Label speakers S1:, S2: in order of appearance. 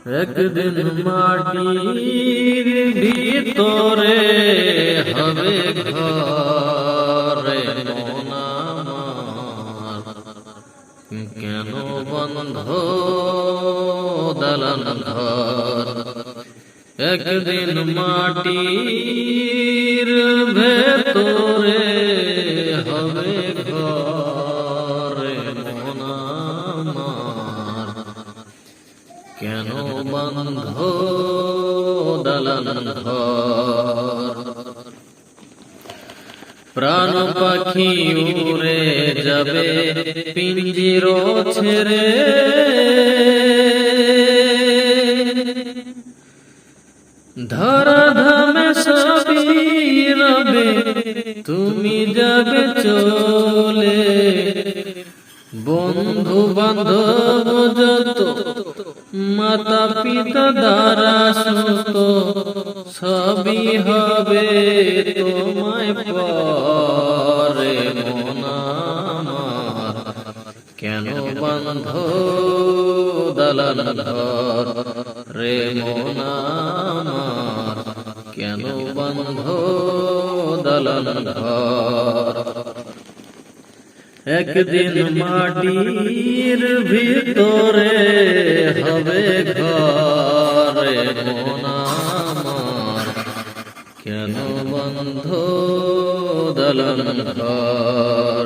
S1: একদিন মাটির ভিতরে হবে ঘরে মন আমার, কেন বন্ধ দালান ঘর। একদিন মাটির ভেতরে হবে ঘরে মন আমার, কেন বন্ধ দালান ঘর। প্রাণ পাখি উড়ে যাবে পিঞ্জির ছেড়ে, ধরা ধামে সবই রবে তুমি যাবে চলে। বন্ধু বান্ধব যত মাতা পিতা দ্বারা সুত সবই হবে তোমায় পরে মন আমার, কেন বন্ধ দালান ঘর রে মন আমার, কেন বন্ধ দালান ঘর। একদিন মাটির ভিতরে হবে ঘরে মন আমার, কেন বন্ধ দালান ঘর।